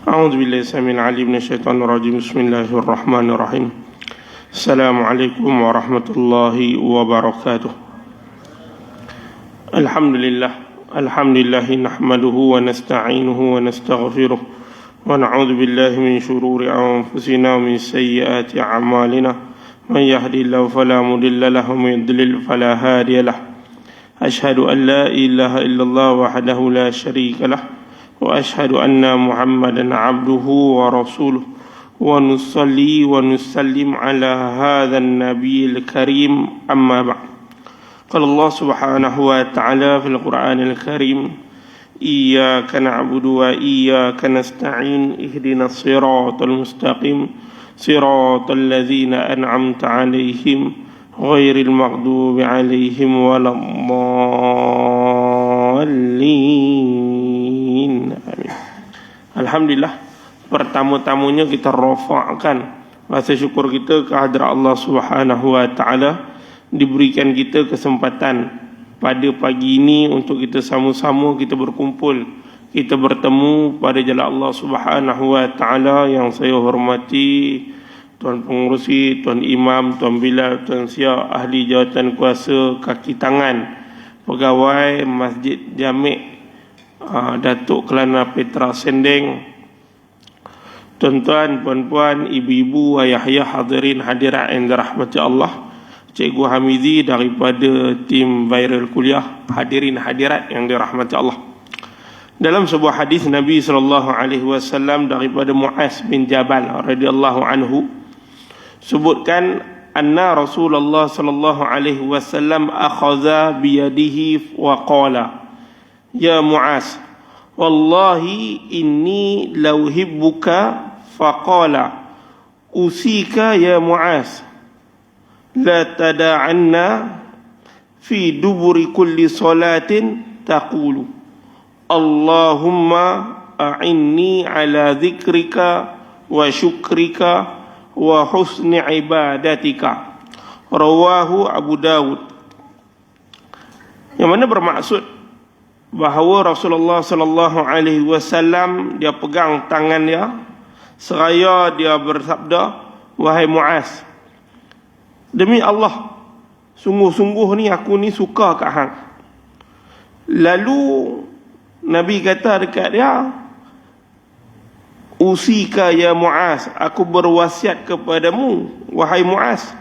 أعوذ بالله السميع العليم من الشيطان الرجيم. بسم الله الرحمن الرحيم. السلام عليكم ورحمة الله وبركاته. الحمد لله نحمده ونستعينه ونستغفره ونعوذ بالله من شرور أنفسنا ومن سيئات أعمالنا. من يهدي الله فلا مضل له ومن يضلل فلا هادي له. أشهد أن لا إله إلا الله وحده لا شريك له وأشهد أن محمدا عبده ورسوله ونصلي ونسلم على هذا النبي الكريم أما بعد. قال الله سبحانه وتعالى في القرآن الكريم: إياك نعبد وإياك نستعين اهدنا الصراط المستقيم صراط الذين أنعمت عليهم غير المغضوب عليهم ولا الضالين. Amin. Alhamdulillah, pertama-tamanya kita rafa'kan rasa syukur kita ke hadirat Allah Subhanahu wa taala, diberikan kita kesempatan pada pagi ini untuk kita sama-sama kita berkumpul, kita bertemu pada jalan Allah Subhanahu wa taala. Yang saya hormati Tuan Pengurusi, Tuan Imam, Tuan Bilal, Tuan Sia, ahli jawatan kuasa kaki tangan, pegawai Masjid Jami' Datuk Kelana Petra Sendeng, tuan-tuan, puan-puan, ibu-ibu, ayah-ayah, hadirin hadirat yang dirahmati Allah, Cikgu Hamizi daripada tim viral kuliah, hadirin hadirat yang dirahmati Allah. Dalam sebuah hadis Nabi SAW daripada Muaz bin Jabal radhiyallahu anhu sebutkan anna Rasulullah SAW akhadha biyadihi wa qala: Ya Muaz, wallahi inni lauhibbuka, faqala usika ya Muaz la tada'anna fi duburi kulli salatin taqulu Allahumma a'inni ala dhikrika wa syukrika wa husni ibadatika. Rawahu Abu Dawud. Yang mana bermaksud bahawa Rasulullah sallallahu alaihi wasallam dia pegang tangan dia seraya dia bersabda, wahai Muaz, demi Allah, sungguh-sungguh ni aku ni suka kat hang. Lalu Nabi kata dekat dia, usika ya Muaz, aku berwasiat kepadamu wahai Muaz,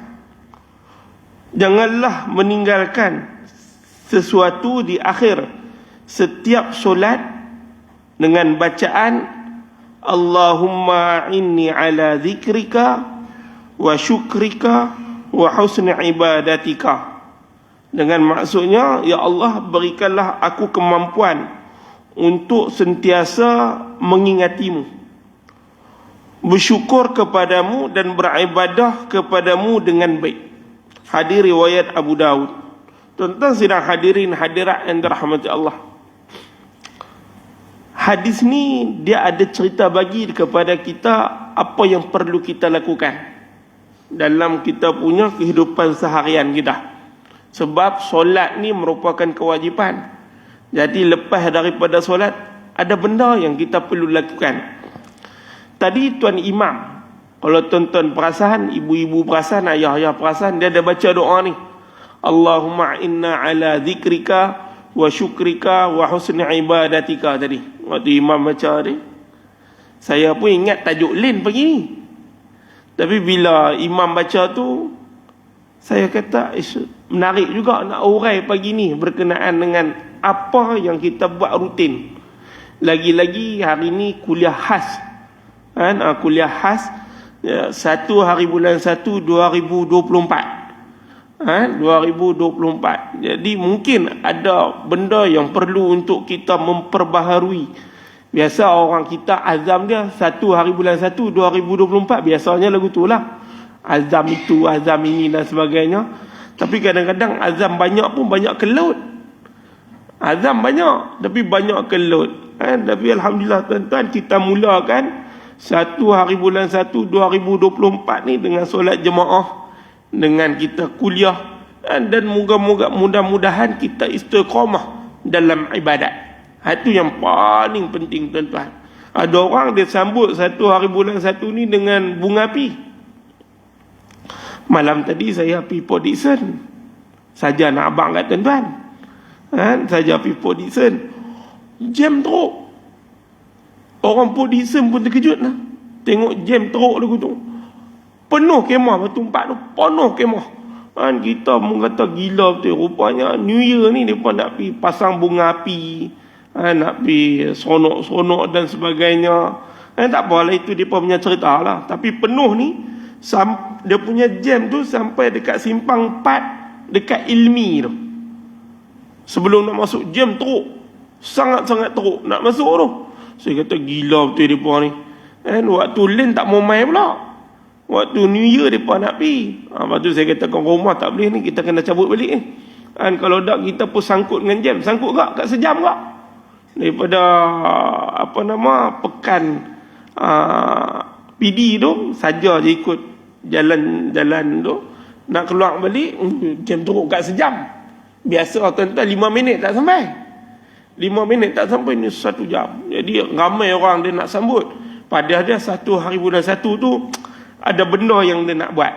janganlah meninggalkan sesuatu di akhir setiap solat dengan bacaan Allahumma inni ala zikrika wa syukrika wa husni ibadatika. Dengan maksudnya, ya Allah, berikanlah aku kemampuan untuk sentiasa mengingatimu, bersyukur kepadamu dan beribadah kepadamu dengan baik. Hadis riwayat Abu Dawud. Tuan-tuan sidang hadirin hadirat yang dirahmati Allah, hadis ni dia ada cerita bagi kepada kita apa yang perlu kita lakukan dalam kita punya kehidupan seharian kita. Sebab solat ni merupakan kewajipan. Jadi lepas daripada solat ada benda yang kita perlu lakukan. Tadi Tuan Imam, kalau tuan-tuan perasan, ibu-ibu perasan, ayah-ayah perasan, dia ada baca doa ni, Allahumma inna ala zikrika wa syukrika wa husni ibadatika. Tadi waktu Imam baca ni, saya pun ingat tajuk lain pagi ni. Tapi bila Imam baca tu, saya kata menarik juga nak urai pagi ni berkenaan dengan apa yang kita buat rutin. Lagi-lagi hari ni kuliah khas, kan? Kuliah khas 1 hari bulan 1 2024. 2024. Jadi mungkin ada benda yang perlu untuk kita memperbaharui. Biasa orang kita azam dia 1 hari bulan 1 2024, biasanya lagu tu lah, azam itu, azam ini dan sebagainya. Tapi kadang-kadang azam banyak pun banyak kelut. Azam banyak tapi banyak kelut. Tapi Alhamdulillah tuan-tuan, kita mulakan 1 hari bulan 1 2024 ni dengan solat jemaah, dengan kita kuliah, dan mudah-mudahan kita istiqamah dalam ibadat. Itu yang paling penting tuan-tuan. Ada orang dia sambut 1 hari bulan 1 ni dengan bunga api. Malam tadi saya pergi Port Dickson. Saja nak abang kat tuan-tuan. Saja pergi Port Dickson. Jam teruk. Orang Port Dickson pun terkejut lah. Tengok jam teruk lagu tu. Penuh kemah Batu 4 tu. Penuh kemah. Kita pun kata gila betul. Rupanya New Year ni mereka nak pergi pasang bunga api. Nak pergi seronok-seronok dan sebagainya. Tak apalah, itu dia punya cerita lah. Tapi penuh ni, dia punya jam tu sampai dekat simpang 4 dekat Ilmi tu. Sebelum nak masuk jam teruk. Sangat-sangat teruk nak masuk tu. Saya kata gila betul mereka ni. Waktu lain tak mau main pula. Waktu New Year mereka nak pergi. Lepas tu saya kata kau rumah tak boleh ni, kita kena cabut balik ni. Kalau tak kita pun sangkut dengan jam. Sangkut tak? Kat sejam tak? Daripada pekan PD tu saja je ikut jalan-jalan tu nak keluar balik jam teruk kat sejam. Biasa tuan-tuan 5 minit tak sampai. 5 minit tak sampai ni 1 jam. Jadi ramai orang dia nak sambut. Padahal dia 1 hari bulan 1 tu ada benda yang dia nak buat.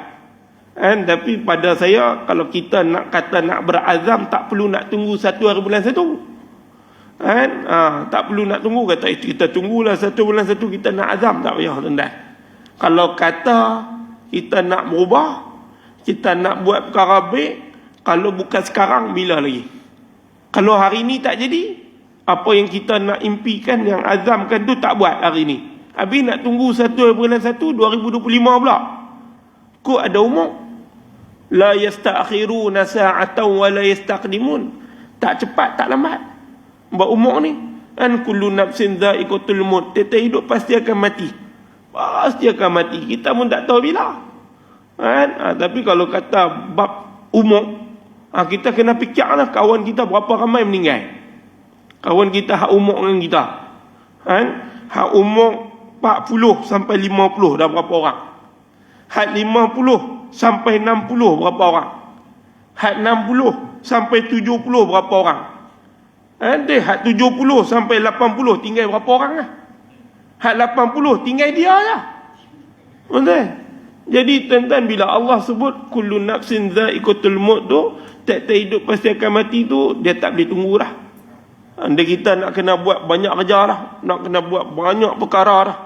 Tapi pada saya, kalau kita nak kata nak berazam, tak perlu nak tunggu 1 hari bulan 1. Tak perlu nak tunggu. Kata kita tunggulah 1 bulan 1 kita nak azam. Tak payah tuan-tuan. Kalau kata kita nak berubah, kita nak buat perkara baik, kalau bukan sekarang, bila lagi? Kalau hari ni tak jadi, apa yang kita nak impikan, yang azamkan tu tak buat hari ni. Habis nak tunggu 1 bulan 1 2025 pula. Kok ada umur? La yasta'khiruna sa'atan wa la yastaqdimun. Tak cepat, tak lambat. Buat umur ni. Kullu nafsin dha'iqatul maut. Tiap hidup pasti akan mati. Pasti akan mati. Kita pun tak tahu bila. Tapi kalau kata bab umur, kita kena fikirlah kawan kita berapa ramai meninggal. Kawan kita hak umur dengan kita. Hak umur 40 sampai 50 dah berapa orang? Had 50 sampai 60 berapa orang? Had 60 sampai 70 berapa orang? Had 70 sampai 80 tinggal berapa orang lah? Had 80 tinggal dia lah. Betul? Jadi tuan-tuan, bila Allah sebut kullu nafsin dha'iqatul maut tu, tiap-tiap hidup pasti akan mati tu, dia tak boleh tunggu dah. Anda kita nak kena buat banyak kerja dah, nak kena buat banyak perkara dah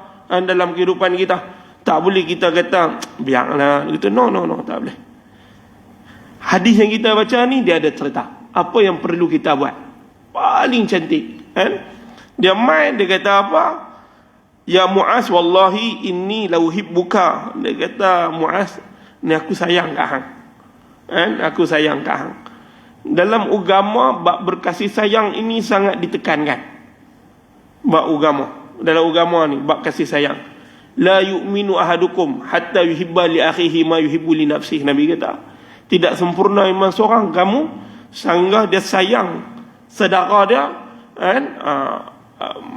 dalam kehidupan kita. Tak boleh kita kata biarlah gitu. No, tak boleh. Hadis yang kita baca ni dia ada cerita apa yang perlu kita buat. Paling cantik, dia main, dia kata apa? Ya Mu'az, wallahi inni la uhibbuka. Dia kata, Mu'az, ni aku sayang kat hang. Aku sayang kat hang. Dalam agama, bab berkasih sayang ini sangat ditekankan. Bab agama. Dalam agama ni, bab kasih sayang. La yu'minu ahadukum hatta yuhibba li akhihi ma yuhibbu li nafsihi. Nabi kata, tidak sempurna iman seorang kamu sehingga dia sayang saudara dia,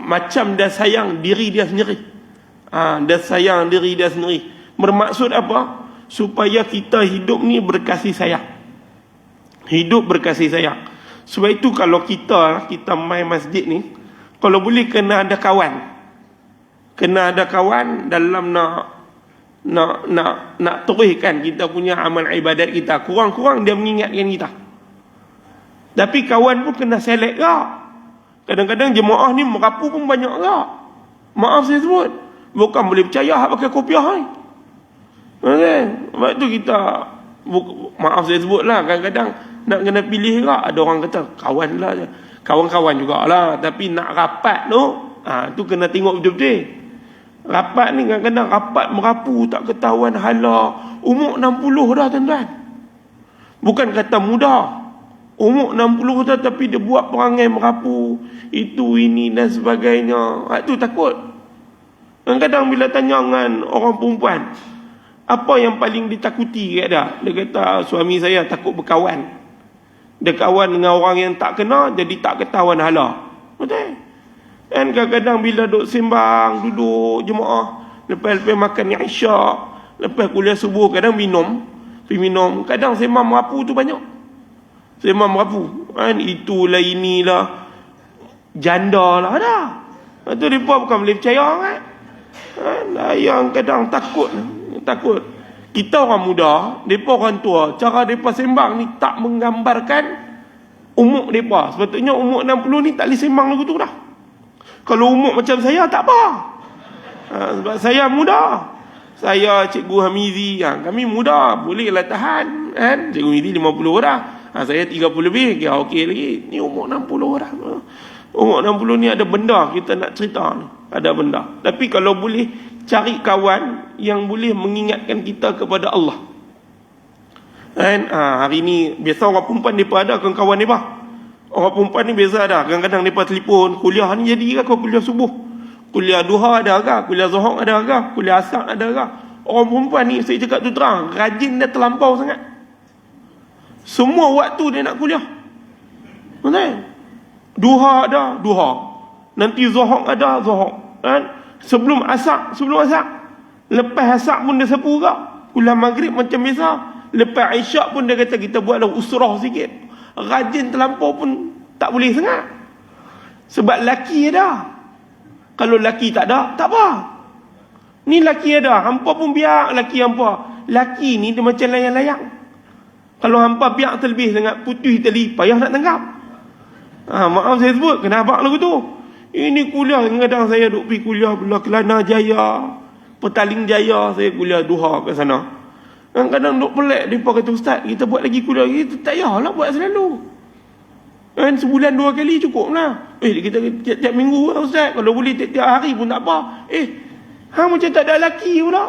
macam dia sayang diri dia sendiri. Dia sayang diri dia sendiri. Bermaksud apa? Supaya kita hidup ni berkasih sayang. Hidup berkasih sayang. Sebab itu kalau kita main masjid ni, kalau boleh kena ada kawan. Kena ada kawan dalam nak teruskan kita punya amal ibadat kita. Kurang-kurang dia mengingatkan kita. Tapi kawan pun kena select tak. Kadang-kadang jemaah ni merapu pun banyak tak. Maaf saya sebut, bukan boleh percaya hak pakai kopiah ni. Sebab tu kita, maaf saya sebut lah, kadang-kadang nak kena pilih tak. Ada orang kata kawan lah, kawan-kawan jugalah. Tapi nak rapat tu kena tengok betul-betul. Rapat ni kadang-kadang rapat merapu tak ketahuan hala. Umur 60 dah tuan-tuan. Bukan kata muda. Umur 60 dah tapi dia buat perangai merapu. Itu, ini dan sebagainya. Itu takut. Kadang-kadang bila tanya dengan orang perempuan, apa yang paling ditakuti kat dia? Dia kata, suami saya takut berkawan. Dia kawan dengan orang yang tak kenal, jadi tak ketahuan hala. Betul? Dan kadang-kadang bila duduk sembang, duduk jemaah, lepas-lepas makan isyak, lepas kuliah subuh, kadang minum. Kadang sembang merapu tu banyak. Sembang merapu. Itulah, inilah. Janda lah dah. Itu mereka bukan boleh percaya kan. Yang kadang takut. Kita orang muda, mereka orang tua, cara mereka sembang ni tak menggambarkan umur mereka. Sepatutnya umur 60 ni tak boleh sembang lagu tu dah. Kalau umur macam saya tak apa. Sebab saya muda. Saya Cikgu Hamizi, kami muda, bolehlah tahan kan. Cikgu Hamizi 50 dah. Saya 30 lebih, kira okey lagi. Ni umur 60 dah. Umur 60 ni ada benda kita nak cerita ni. Ada benda. Tapi kalau boleh cari kawan yang boleh mengingatkan kita kepada Allah. Kan? Hari ni biasa orang perempuan mereka ada kawan-kawan mereka. Orang perempuan ni biasa ada. Kadang-kadang mereka telefon, kuliah ni jadi ke kuliah subuh? Kuliah duha ada ke? Kuliah zuhur ada ke? Kuliah asar ada ke? Orang perempuan ni saya cakap tu terang, rajin dia terlampau sangat. Semua waktu dia nak kuliah. Betul? Duha ada, duha. Nanti zuhur ada, zuhur. Kan? Sebelum asar. Lepas asar pun dia sapu ke. Kuliah maghrib macam biasa. Lepas isyak pun dia kata kita buatlah usrah sikit. Rajin terlampau pun tak boleh sangat. Sebab laki ada. Kalau laki tak ada, tak apa. Ni laki ada, hampa pun biar laki hampa. Laki ni dia macam layang-layang. Kalau hampa biar terlebih sangat putih tali, payah nak tangkap. Maaf saya sebut, kena abang lagu tu. Ini kuliah, kadang saya duk pergi kuliah Belah Kelana Jaya, Petaling Jaya, saya kuliah duha kat sana. Kadang-kadang duk pelik, mereka kata ustaz, kita buat lagi kuliah, kita tak payahlah buat selalu. Kan sebulan 2 kali cukup lah. Kita tiap-tiap minggu lah ustaz. Kalau boleh tiap-tiap hari pun tak apa. Macam tak ada lelaki pula.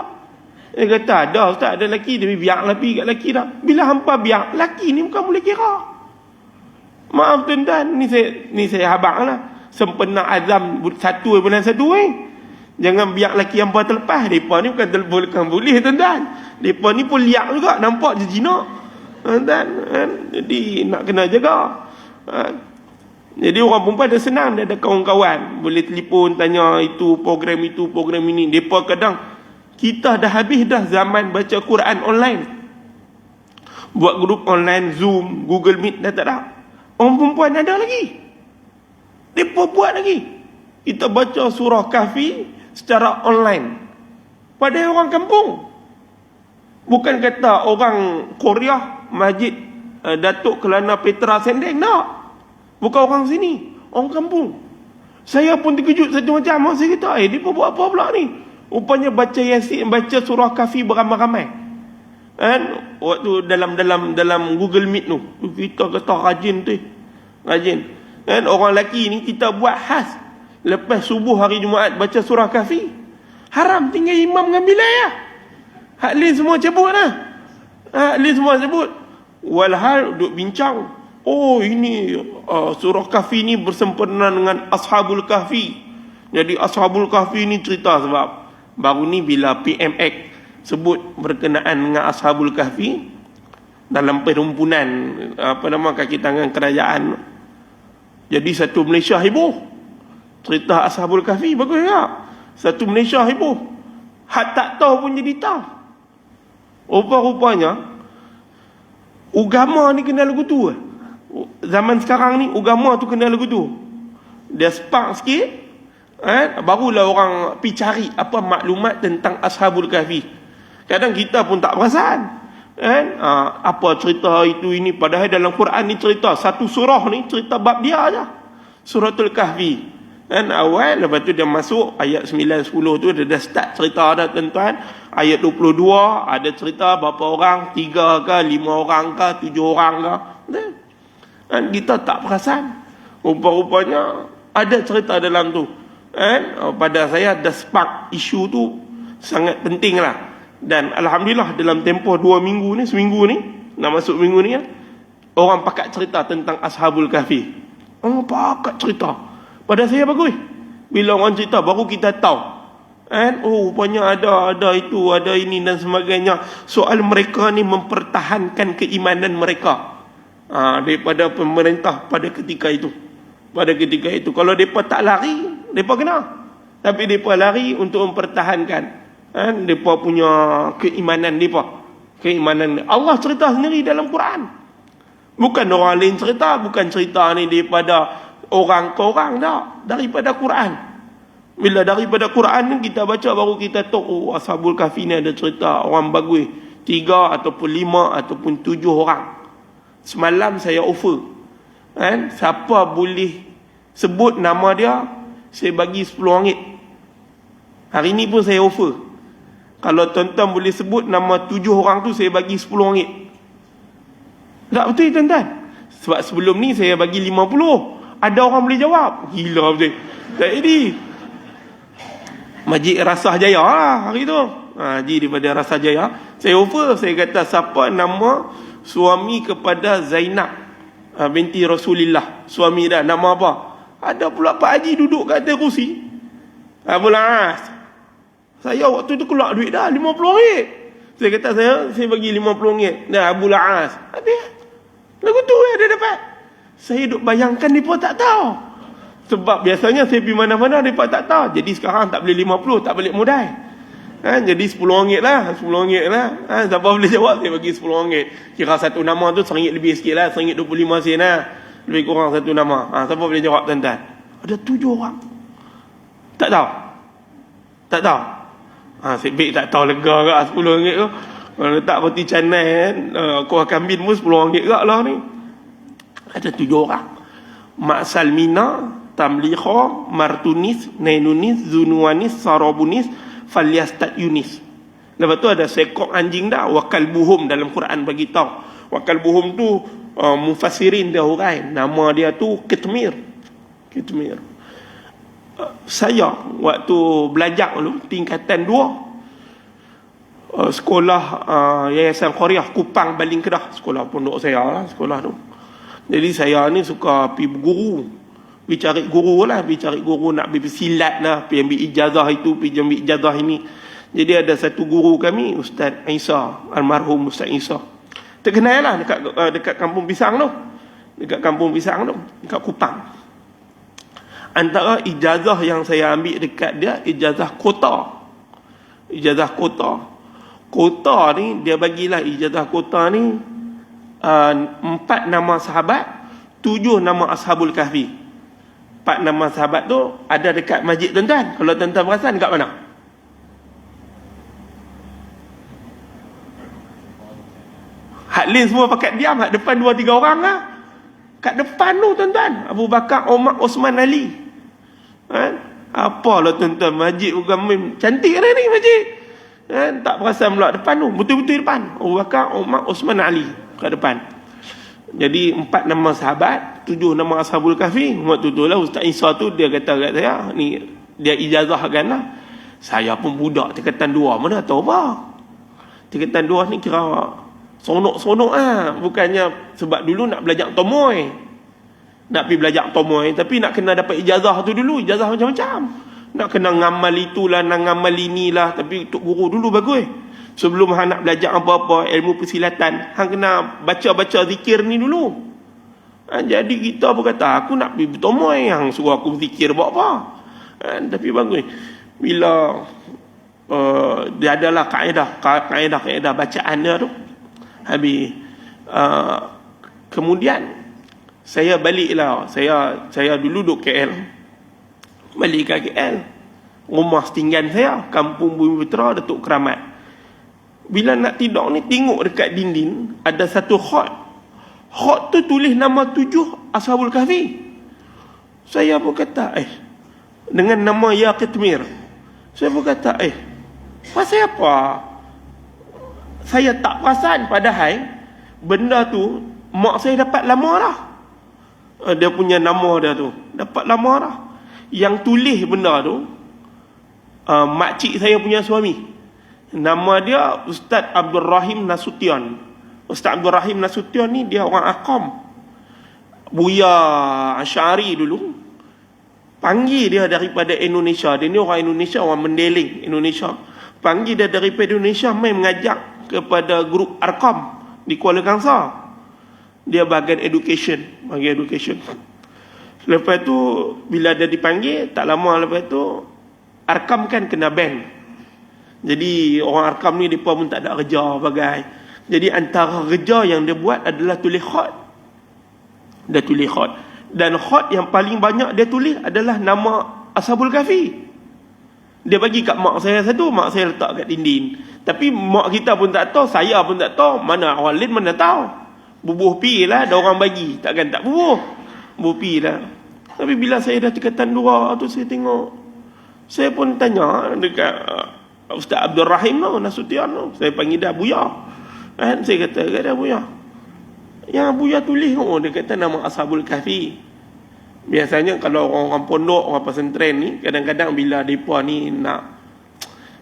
Dia kata ada ustaz, ada lelaki. Tapi biarlah pergi kat lelaki dah. Bila hampa biar, lelaki ni bukan boleh kira. Maaf tuan-tuan, ni saya habaq lah. Sempena azam 1 bulan 1 Jangan biar lelaki hampa terlepas. Mereka ni bukan boleh tuan-tuan. Mereka ni pun liak juga. Nampak je jinak. Tuan-tuan. Jadi nak kena jaga. Jadi orang perempuan dah senang, dia ada kawan-kawan, boleh telefon tanya itu program ini. Depa kadang kita dah habis dah zaman baca Quran online, buat grup online, Zoom, Google Meet dah tak ada. Orang perempuan ada lagi, depa buat lagi. Kita baca surah Kahfi secara online pada orang kampung. Bukan kata orang Korea masjid Datuk Kelana Petra Sendeng, tak. Bukan orang sini, orang kampung. Saya pun terkejut satu macam. Saya kata, dia buat apa pula ni? Rupanya baca Yasin, baca surah Kahfi beramai-ramai. Kan? Waktu dalam Google Meet tu, kita kata rajin tu. Rajin. Kan? Orang lelaki ni kita buat khas. Lepas subuh hari Jumaat baca surah Kahfi. Haram tinggal imam ngambil ayah. Hak lain semua cabut lah. Hak lain semua cabut. Walhal duk bincang, ini surah Kahfi ni bersempena dengan Ashabul Kahfi. Jadi Ashabul Kahfi ni cerita sebab baru ni bila PMX sebut berkenaan dengan Ashabul Kahfi dalam perhimpunan kaki tangan kerajaan, jadi satu Malaysia heboh cerita Ashabul Kahfi. Bagus tak? Satu Malaysia heboh. Hak tak tahu pun jadi tahu. Rupa-rupanya agama ni kena lagu tu. Zaman sekarang ni agama tu kena lagu tu. Dia spark sikit, barulah orang pergi cari apa maklumat tentang Ashabul Kahfi. Kadang kita pun tak perasan, apa cerita itu ini. Padahal dalam Quran ni cerita satu surah ni cerita bab dia aja. Suratul Kahfi. Awal, lepas tu dia masuk ayat 9, 10 tu dia dah start cerita dah tuan-tuan. Ayat 22 ada cerita berapa orang, 3 ke, 5 orang ke, 7 orang ke. Dan kita tak perasan. Rupa-rupanya ada cerita dalam tu. Pada saya ada spark isu tu sangat penting lah. Dan Alhamdulillah dalam tempoh 2 minggu ni, seminggu ni, nak masuk minggu ni orang pakat cerita tentang Ashabul Kahfi. Orang pakat cerita. Pada saya bagus. Bila orang cerita baru kita tahu. Rupanya ada itu, ada ini dan sebagainya. Soal mereka ni mempertahankan keimanan mereka daripada pemerintah pada ketika itu. Kalau mereka tak lari, mereka kena. Tapi mereka lari untuk mempertahankan mereka punya keimanan mereka. Keimanan Allah cerita sendiri dalam Quran. Bukan orang lain cerita. Bukan cerita ni daripada orang ke orang, tak. Daripada Quran. Bila daripada Quran ni kita baca baru kita tahu, oh, Ashabul Kahfi ni ada cerita orang bagus 3 ataupun 5 ataupun 7 orang. Semalam saya offer, kan, siapa boleh sebut nama dia, saya bagi RM10. Hari ni pun saya offer, kalau tuan-tuan boleh sebut nama 7 orang tu, saya bagi RM10. Tak betul tuan-tuan? Sebab sebelum ni saya bagi 50. Ada orang boleh jawab. Gila betul. Tak jadi. Majid Rasah Jaya lah hari tu. Haji daripada Rasah Jaya. Saya offer, saya kata siapa nama suami kepada Zainab binti Rasulullah, suami dah, nama apa? Ada pula Pak Haji duduk kat atas kursi. Abul As. Saya waktu tu keluar duit dah RM50. Saya kata saya bagi RM50. Dah Abul As. Habis. Lagu tu dia dapat. Saya duk bayangkan mereka tak tahu. Sebab biasanya saya pergi mana-mana mereka tak tahu. Jadi sekarang tak boleh 50, tak balik modal. Jadi RM10 lah. RM10 lah. Siapa boleh jawab, saya bagi RM10. Kira satu nama tu RM1 lebih sikit lah. RM1.25 lah. Lebih kurang satu nama. Siapa boleh jawab tuan-tuan? Ada 7 orang. Tak tahu. Tak tahu. Saya baik tak tahu, lega kat RM10 tu. Kalau letak roti canai kan, kuah kambing pun RM10 kat lah ni. Ada 7 orang. Mak Salmina, Tamliha, Martunis, Nainunis, Zunuanis, Sarabunis, Falyastat Yunis. Lepas tu ada sekok anjing dah, Wakal Buhum dalam Quran bagi tahu. Wakal Buhum tu mufassirin dia hurai, nama dia tu Kitmir. Kitmir. Saya waktu belajar dulu tingkatan 2, sekolah Yayasan Qoriah Kupang Baling Kedah, sekolah pondok saya lah sekolah tu. Jadi saya ni suka pergi berguru, pergi cari guru lah, pergi cari guru nak pergi silat lah, pergi ambil ijazah itu, pergi ambil ijazah ini. Jadi ada satu guru kami, Ustaz Isa, almarhum Ustaz Isa, terkenal lah dekat Kampung Pisang tu, dekat Kampung Pisang tu, dekat Kupang. Antara ijazah yang saya ambil dekat dia, ijazah kota. Ijazah kota. Kota ni, dia bagilah ijazah kota ni 4 nama sahabat, 7 nama Ashabul Kahfi. 4 nama sahabat tu ada dekat masjid tuan-tuan. Kalau tuan-tuan perasan dekat mana? Hak lain semua pakat diam, hak depan 2-3 orang lah. Kat depan tu tuan-tuan, Abu Bakar, Umar, Osman, Ali. Apalah tuan-tuan, masjid bukan main. Cantik dah ni masjid. Tak perasan pula depan tu, betul-betul depan. Abu Bakar, Umar, Osman, Ali kat depan. Jadi 4 nama sahabat, 7 nama Ashabul Kahfi. Waktu tu lah Ustaz Isa tu dia kata kat saya, ni dia ijazahkan lah. Saya pun budak tingkatan 2, mana tahu apa. Tingkatan 2 ni kira sonok-sonok lah. Bukannya sebab dulu nak belajar tomoy, nak pergi belajar tomoy, tapi nak kena dapat ijazah tu dulu. Ijazah macam-macam. Nak kena ngamal itulah, nak ngamal inilah. Tapi tok guru dulu bagus. Sebelum hang nak belajar apa-apa ilmu persilatan, hang kena baca-baca zikir ni dulu. Jadi kita pun kata, aku nak pergi bertomoy, hang suruh aku zikir buat apa. Tapi bagus. Bila dia adalah kaedah bacaan dia tu. Habis kemudian saya baliklah. Saya dulu duduk KL. Balik ke KL. Rumah setinggan saya, Kampung Bumi Putra, Datuk Keramat. Bila nak tidur ni, tengok dekat dinding ada satu khot. Khot tu tulis nama 7 Ashabul Kahfi. Saya pun kata, dengan nama Ya Kitmir. Saya pun kata, pasal apa saya tak perasan, padahal benda tu mak saya dapat lama dah. Dia punya nama dia tu dapat lama dah. Yang tulis benda tu makcik saya punya suami. Nama dia Ustaz Abdul Rahim Nasution. Ustaz Abdul Rahim Nasution ni dia orang Aqam, Buya Asy'ari dulu. Panggil dia daripada Indonesia. Dia ni orang Indonesia, orang Mendeling Indonesia. Panggil dia daripada Indonesia, main mengajak kepada grup Arqam di Kuala Kangsar. Dia bahagian education. Lepas tu bila dia dipanggil, tak lama lepas tu Arqam kan kena ban. Jadi orang Arqam ni mereka pun tak ada kerja bagai. Jadi antara kerja yang dia buat adalah tulis khot. Dia tulis khot. Dan khot yang paling banyak dia tulis adalah nama Ashabul Kahfi. Dia bagi kat mak saya satu, mak saya letak kat dinding. Tapi mak kita pun tak tahu, saya pun tak tahu, mana orang lain mana tahu. Bubuh pi lah, ada orang bagi. Takkan tak bubuh. Bubuh pi lah. Tapi bila saya dah tingkatan 2 tu, saya tengok. Saya pun tanya dekat Ustaz Abdul Rahim tu, Nasution tu. Saya panggil dia Buya. Kan? Saya kata, dia Buya. Yang Buya tulis, dia kata nama Ashabul Kahfi. Biasanya kalau orang-orang pondok, orang pesantren ni, kadang-kadang bila mereka ni nak,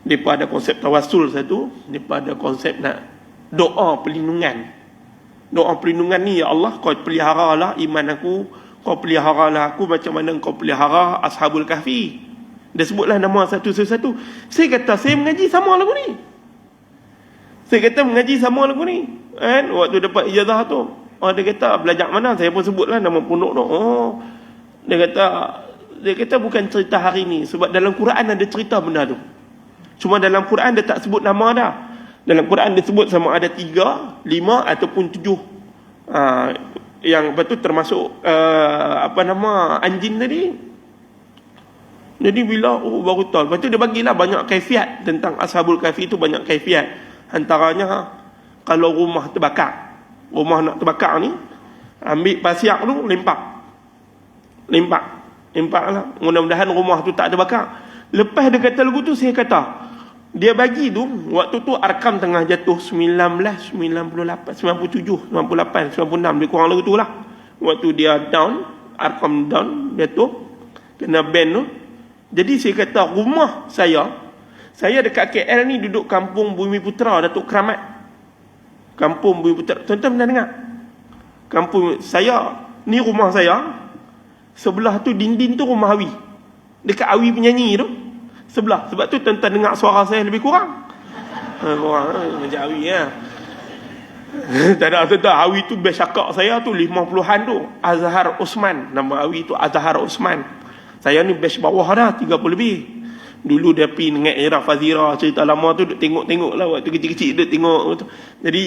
mereka ada konsep tawassul satu, mereka ada konsep nak doa perlindungan. Doa perlindungan ni, ya Allah, kau peliharalah iman aku, kau peliharalah aku macam mana kau pelihara Ashabul Kahfi. Dia sebutlah nama satu-satu. Saya kata, saya mengaji sama lagu ni. Saya kata, mengaji sama lagu ni. Kan? Waktu dapat ijazah tu. Dia kata, belajar mana? Saya pun sebutlah nama pondok tu. Dia kata bukan cerita hari ni, sebab dalam Quran ada cerita benda tu. Cuma dalam Quran dia tak sebut nama dah. Dalam Quran dia sebut sama ada 3, 5 ataupun 7. Yang betul termasuk anjing tadi. Jadi bila baru tahu. Lepas tu dia bagilah banyak kaifiat tentang Ashabul Kahfi tu, banyak kaifiat. Antaranya kalau rumah terbakar. Rumah nak terbakar ni, ambil pasiak tu limpak lah. Mudah-mudahan rumah tu tak terbakar. Lepas dia kata lagu tu, saya kata dia bagi tu, waktu tu Arkam tengah jatuh 1998, 97, 98, 96, lebih kurang lagu tu lah. Waktu dia down, Arkam down, jatuh, kena ban tu. Jadi saya kata rumah saya dekat KL ni duduk kampung Bumi Putra, Datuk Keramat. Kampung Bumi Putra, tuan-tuan pernah dengar? Kampung saya, ni rumah saya. Sebelah tu dinding tu rumah Awi. Dekat Awi penyanyi tu sebelah. Sebab tu tuan-tuan dengar suara saya lebih kurang. Kurang macam Awi ya. Tak ada tuan-tuan. Awi tu best cakap saya tu 50-an tu. Azhar Osman. Nama Awi tu Azhar Osman. Saya ni best bawah dah 30 lebih. Dulu dia pergi dengan Era Fazira, cerita lama tu duk tengok-tengok lah. Waktu kecil-kecil duk tengok. Jadi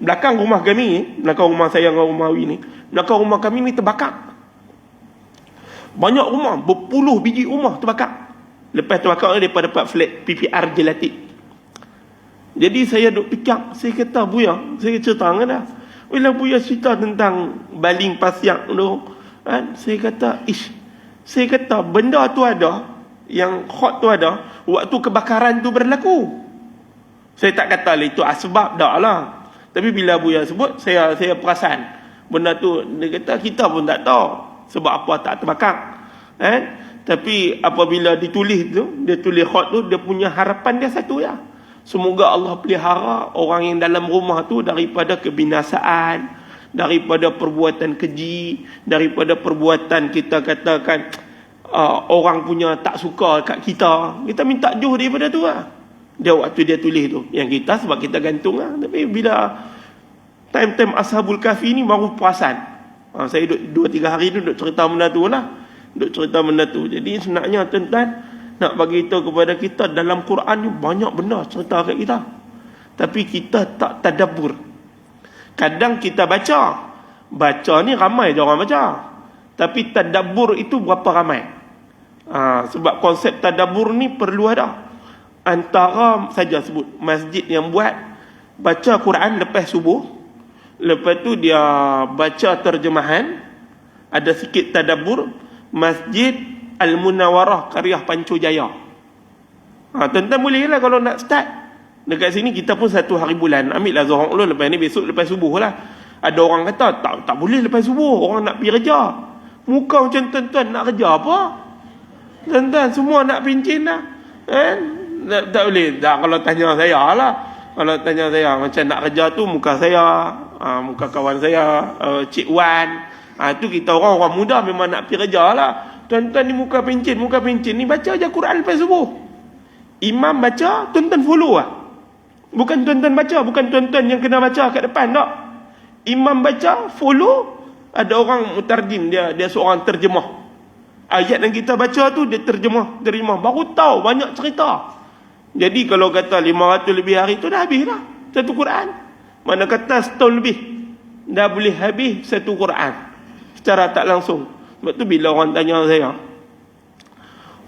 belakang rumah kami, belakang rumah saya dengan rumah Awi ni, belakang rumah kami ni terbakar. Banyak rumah, berpuluh biji rumah terbakar. Lepas terbakar ni, mereka dapat flat PPR jelatit. Jadi saya duk fikir, saya kata Buya, saya cerita dengan dia. Bila Buya cerita tentang baling pasiak tu, kan? Saya kata benda tu ada, yang hot tu ada, waktu kebakaran tu berlaku. Saya tak kata lah itu asbab dah lah. Tapi bila Buya sebut, saya perasan. Benda tu, dia kata kita pun tak tahu sebab apa tak terbakar. Tapi apabila ditulis tu, dia tulis hot tu, dia punya harapan dia satu ya. Semoga Allah pelihara orang yang dalam rumah tu daripada kebinasaan, daripada perbuatan keji, daripada perbuatan kita katakan orang punya tak suka kat kita. Kita minta jauh daripada tu lah. Dia waktu dia tulis tu. Yang kita sebab kita gantung lah. Tapi bila time-time Ashabul Kahfi ni baru perasan. Saya duduk 2-3 hari tu duduk cerita benda tu lah. Jadi sebenarnya tuan-tuan, nak bagi tahu kepada kita dalam Quran ni banyak benda cerita kat kita. Tapi kita tak tadabbur. Kadang kita baca ni ramai je orang baca. Tapi tadabbur itu berapa ramai? Sebab konsep tadabbur ni perlu ada. Antara saja sebut masjid yang buat baca Quran lepas subuh, lepas tu dia baca terjemahan, ada sikit tadabbur. Masjid Al-Munawwarah Karyah Pancu Jaya. Tuan-tuan boleh lah kalau nak start. Dekat sini kita pun 1 hari bulan. Ambil lah Zuhur dulu, lepas ni besok lepas subuh lah. Ada orang kata tak boleh lepas subuh, orang nak pergi kerja. Muka macam tuan-tuan nak kerja apa? Tuan-tuan semua nak pincin lah. Tak boleh. Kalau tanya saya lah. Kalau tanya saya macam nak kerja tu, muka saya, muka kawan saya, Cik Wan. Itu kita orang muda memang nak pergi kerja lah. Tuan-tuan ni muka pencin ni baca je Quran lepas subuh. Imam baca, tuan-tuan follow lah. Bukan tuan-tuan baca, bukan tuan-tuan yang kena baca kat depan tak. Imam baca, follow. Ada orang mutarjim, dia seorang terjemah. Ayat yang kita baca tu dia terjemah. Baru tahu banyak cerita. Jadi kalau kata 500 lebih hari tu dah habis dah satu Quran. Mana kata setahun lebih dah boleh habis satu Quran secara tak langsung. Sebab tu bila orang tanya saya,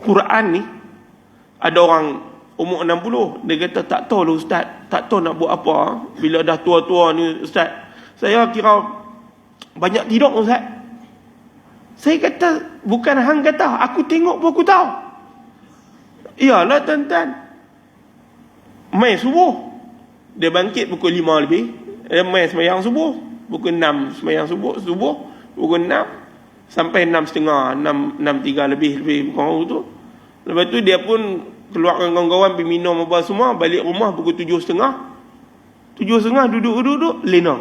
Quran ni Ada orang umur 60, dia kata tak tahu lah ustaz, tak tahu nak buat apa bila dah tua-tua ni ustaz. Saya kira banyak tidur ustaz. Saya kata, bukan hang kata, aku tengok pun aku tahu. Iyalah tuan-tuan, mai subuh dia bangkit pukul 5 lebih, dia mai sembahyang subuh pukul 6, sembahyang subuh pukul 6 sampai 6.30, 6.3 lebih kurang tu. Lepas tu dia pun keluarkan kawan-kawan pergi minum apa semua, balik rumah pukul 7.30. 7.30 duduk lena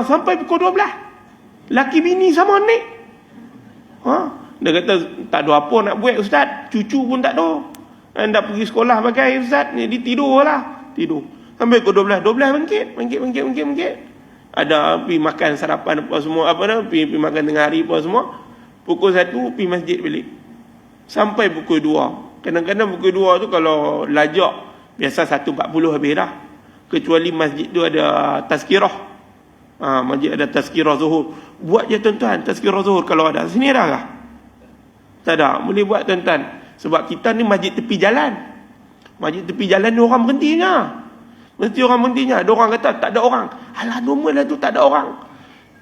sampai pukul 12. Laki bini sama ni. Dia kata tak ada apa nak buat ustaz, cucu pun tak ada. Dah pergi sekolah pakai ustaz, ni tidur sampai pukul 12 bangkit. Ada pergi makan sarapan apa semua, pergi makan tengah hari apa semua. Pukul 1 pergi masjid balik. Sampai pukul 2. Kadang-kadang pukul 2 tu kalau lajak, biasa 1.40 habis dah. Kecuali masjid tu ada tazkirah. Masjid ada tazkirah zuhur. Buat je tuan-tuan tazkirah zuhur kalau ada. Sini ada kah? Tak ada. Boleh buat tuan-tuan. Sebab kita ni masjid tepi jalan. Masjid tepi jalan ni orang berhentinya. Mesti orang berhentinya. Ada orang kata tak ada orang. Alah normal lah tu tak ada orang.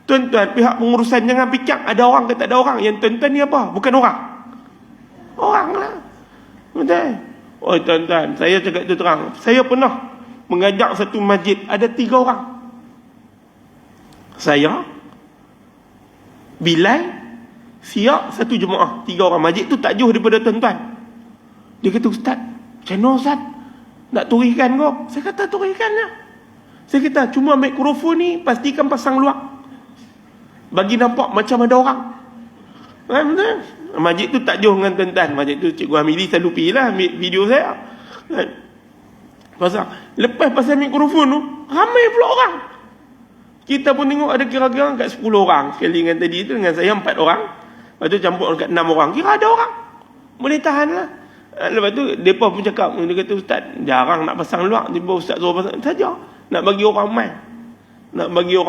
Tuan-tuan, pihak pengurusan jangan fikir ada orang ke tak ada orang. Yang tuan-tuan ni apa? Bukan orang. Orang lah. Betul? Oh tuan-tuan, saya cakap tu terang. Saya pernah mengajak satu masjid, ada 3 orang. Saya, Bilal, Siak, satu jemaah. 3 orang. Masjid tu tak jauh daripada tuan-tuan. Dia kata, ustaz, macam mana ustaz? Nak turihkan kau? Saya kata, turihkan lah. Saya kata, cuma mikrofon ni pastikan pasang luar, bagi nampak macam ada orang. Betul? Masjid tu tak jauh dengan tuan-tuan. Masjid tu Cikgu Hamidi selalu pergi lah ambil video saya. Lepas pasal mikrofon tu, ramai pula orang. Kita pun tengok ada kira-kira kat 10 orang. Sekali dengan tadi tu, dengan saya 4 orang. Lepas tu campur dekat 6 orang. Kira ada orang. Boleh tahan lah. Lepas tu, mereka pun cakap, dia kata, ustaz, jarang nak pasang luar. Tiba ustaz suruh pasang saja. Nak bagi orang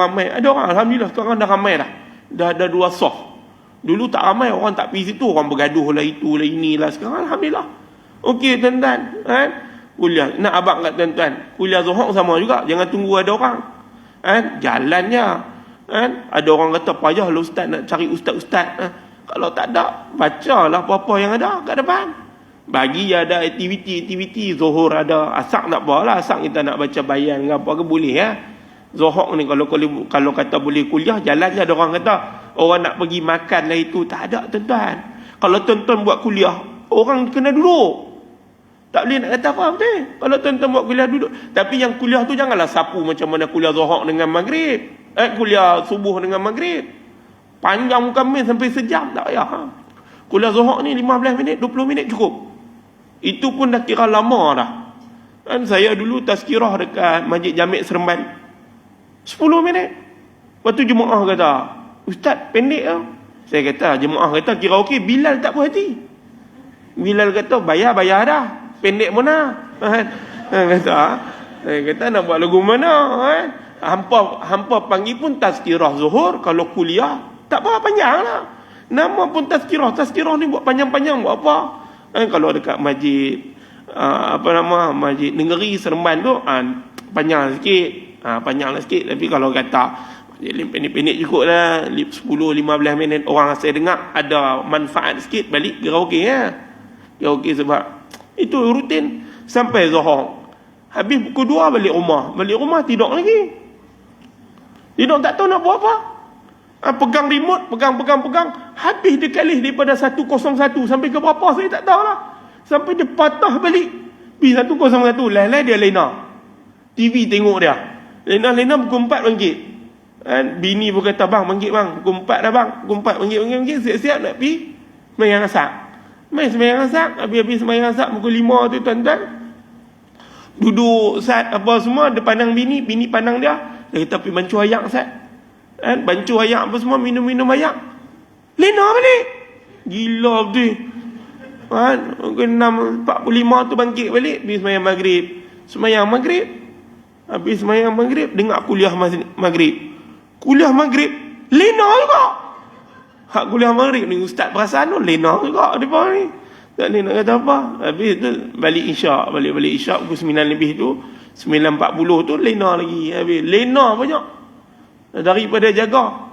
ramai. Ada orang, alhamdulillah, sekarang dah ramai dah. Dah ada 2 soft. Dulu tak ramai, orang tak pergi situ, orang bergaduh lah, itulah, inilah. Sekarang alhamdulillah. Okey tuan-tuan, kuliah, nak abang kat tuan-tuan, kuliah Zuhur sama juga, jangan tunggu ada orang. Jalannya. Ada orang kata payah lah ustaz nak cari ustaz-ustaz. Kalau tak ada, bacalah apa-apa yang ada kat depan. Bagi ada aktiviti Zuhur ada, asak tak apalah, asak kita nak baca bayan ke apa ke boleh ya. Zuhur ni kalau kata boleh kuliah, jalan je. Ada orang kata orang nak pergi makan lah itu, tak ada tuan-tuan. Kalau tuan-tuan buat kuliah, orang kena duduk. Tak boleh nak kata apa betul. Kalau tuan-tuan buat kuliah duduk. Tapi yang kuliah tu janganlah sapu macam mana kuliah Zuhur dengan maghrib. Kuliah subuh dengan maghrib. Panjang kami sampai sejam, tak payah. Kuliah Zuhur ni 15 minit, 20 minit cukup. Itu pun dah kira lama dah. Saya dulu tazkirah dekat Masjid Jamik Seremban 10 minit. Lepas tu jemaah kata, ustaz pendek lah. Saya kata, jemaah kata kira okey. Bilal tak puas hati. Bilal kata bayar dah, pendek mana. Saya kata nak buat lagu mana. Hampa panggil pun tazkirah Zuhur. Kalau kuliah tak apa panjang lah. Nama pun tazkirah ni buat panjang-panjang buat apa. Kalau dekat masjid Masjid Negeri Seremban tu panjang sikit. Panjanglah sikit. Tapi kalau kata pendek-pendek cukup lah, 10-15 minit orang saya dengar ada manfaat sikit, balik kira okey ya. Kira okey sebab itu rutin sampai Zuhur. Habis pukul 2 balik rumah tidur lagi. Tidur tak tahu nak buat apa. Pegang remote, pegang. Habis dia kalih daripada 101 sampai ke berapa saya tak tahu lah. Sampai dia patah balik. Pergi 101, lai dia lena. TV tengok dia. Lena pukul 4 bangkit. Bini pun kata, bang bangkit bang. Pukul 4 dah bang. Pukul 4 bangkit. Siap-siap nak pergi sembahyang asar. Sembahyang asar. Habis sembahyang asar pukul 5 tu tuan-tuan. Duduk Ustaz apa semua. Dia pandang bini pandang dia. Dia kata pergi bancu ayak Ustaz. Bancu ayak apa semua, minum ayak. Lena balik. Gila betul. Pukul 6.45 tu bangkit balik. Pergi sembahyang maghrib. Habis sembahyang maghrib, dengar kuliah maghrib. Kuliah maghrib, Lena juga. Hak kuliah maghrib ni ustaz perasaan tu Lena juga depa ni. Tak boleh nak kata apa. Habis tu balik isyak. Balik isyak pukul 9 lebih tu. 9.40 tu lena lagi. Habis lena banyak. Daripada jaga.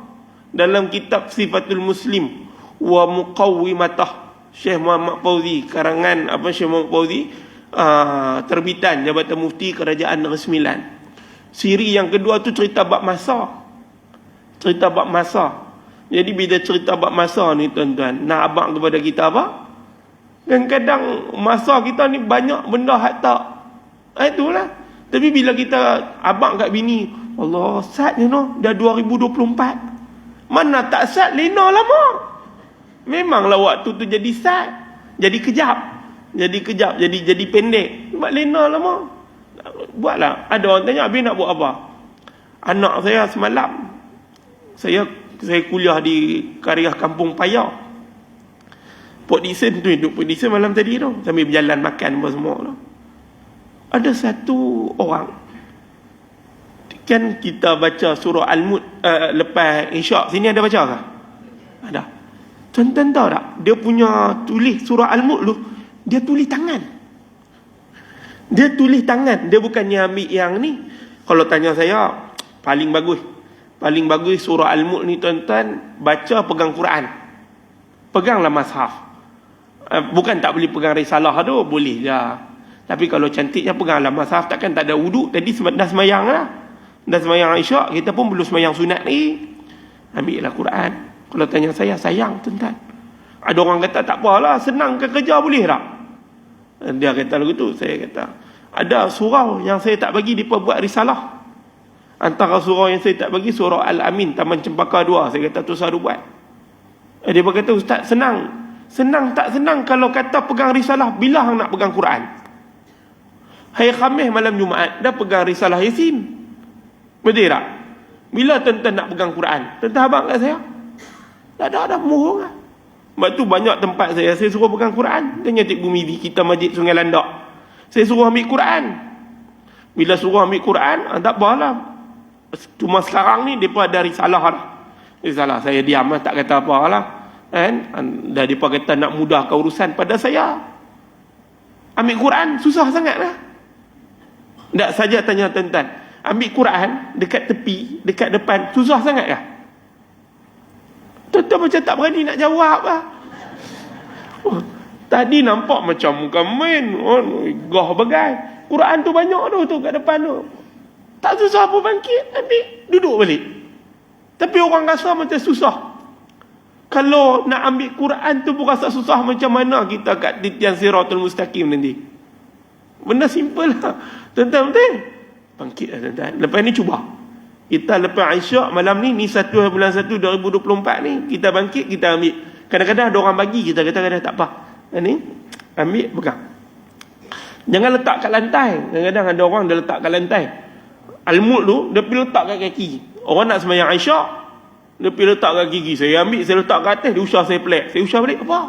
Dalam kitab Sifatul Muslim wa Muqawwimatah, Syekh Muhammad Fauzi, karangan Syekh Muhammad Fauzi, terbitan Jabatan Mufti Kerajaan Negeri Sembilan. Siri yang kedua tu cerita bab masa. Cerita bab masa. Jadi bila cerita bab masa ni tuan-tuan, nak abang kepada kita apa? Kadang-kadang masa kita ni banyak benda hak tak. Itulah. Tapi bila kita abang kat bini, Allah, satnya no, dah 2024. Mana tak sat, lena lama. Memanglah waktu tu jadi sat, jadi kejap. Jadi pendek. Sebab lena lama. Buatlah. Ada orang tanya, habis nak buat apa? Anak saya semalam, saya kuliah di Karya Kampung Paya. Port Dickson tu, hidup Port Dickson malam tadi tu, sambil berjalan makan apa semua tu. Ada satu orang, kan kita baca surah Al-Mulk lepas Isyak, sini ada baca ke? Ada. Tuan-tuan tahu tak, dia punya tulis surah Al-Mulk tu, dia tulis tangan. Dia tulis tangan, dia bukannya ambil yang ni. Kalau tanya saya, paling bagus surah Al-Mulk ni tuan-tuan, baca pegang Quran. Peganglah mushaf. Bukan tak boleh pegang risalah tu, boleh je. Tapi kalau cantiknya peganglah mushaf, takkan tak ada wuduk. Tadi dah semayang lah. Dah semayang Isyak, kita pun belum semayang sunat ni. Ambillah Quran. Kalau tanya saya, sayang tuan-tuan. Ada orang kata, tak apalah, senang ke kerja boleh tak? Dia kata lagu tu, saya kata, ada surau yang saya tak bagi, dia buat risalah. Antara surau yang saya tak bagi, surau Al-Amin, Taman Cempaka 2. Saya kata, tu saya buat. Dia berkata, Ustaz, senang. Senang tak senang kalau kata pegang risalah, bila hang nak pegang Quran? Hari Khamis malam Jumaat, dah pegang risalah Yasin. Betul tak? Bila tuan-tuan nak pegang Quran? Tuan-tuan abang kat saya? Tak ada mohong lah. Sebab tu banyak tempat saya suruh pegang Quran. Tanya Cik Bumi di kita Masjid Sungai Landak. Saya suruh ambil Quran. Bila suruh ambil Quran, tak apalah. Cuma sekarang ni, mereka ada risalah lah. Risalah, saya diam lah, tak kata apa lah. Kan? Dah mereka kata nak mudahkan urusan pada saya. Ambil Quran, susah sangat lah. Tak saja tanya tuan-tuan, ambil Quran dekat tepi, dekat depan, susah sangat kah? Tuan-tuan macam tak berani nak jawab lah. Tadi nampak macam bukan main, gah bagai. Quran tu banyak tu kat depan tu. Tak susah apa bangkit, ambil, duduk balik. Tapi orang rasa macam susah. Kalau nak ambil Quran tu pun rasa susah, macam mana kita kat titian Siratul Mustaqim nanti? Benda simple lah. Tuan-tuan betul? Bangkit lah tuan-tuan. Lepas ni cuba. Kita lepas Isyak malam ni 1 bulan 1 2024 ni, kita bangkit, kita ambil. Kadang-kadang ada orang bagi, kita kata kadang tak apa. Ni, ambil, pegang. Jangan letak kat lantai. Kadang-kadang ada orang dia letak kat lantai. Al-Mulk tu, dia pergi letak kat kaki. Orang nak sembahyang Isyak, dia pergi letak kat kaki. Saya ambil, saya letak kat atas, dia usah saya pelik. Saya usah balik, apa?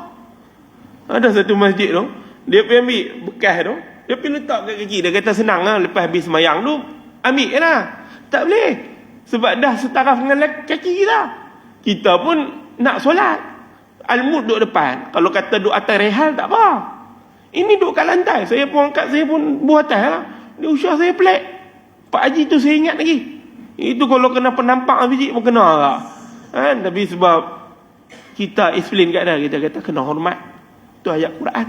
Ada satu masjid tu, dia pergi ambil bekas tu, dia pergi letak kat kaki. Dia kata senang lah, lepas habis sembahyang tu, ambil je lah. Tak boleh. Sebab dah setaraf dengan kaki kita. Kita pun nak solat. Al-Mulk duduk depan. Kalau kata duduk atas rehal, tak apa. Ini duduk kat lantai. Saya pun angkat, saya pun buat atas lah. Dia usah saya pelik. Pak Haji tu saya ingat lagi. Itu kalau kena penampak biji pun kena lah. Tapi sebab kita explain kat dia, kita kata kena hormat. Itu ayat Quran.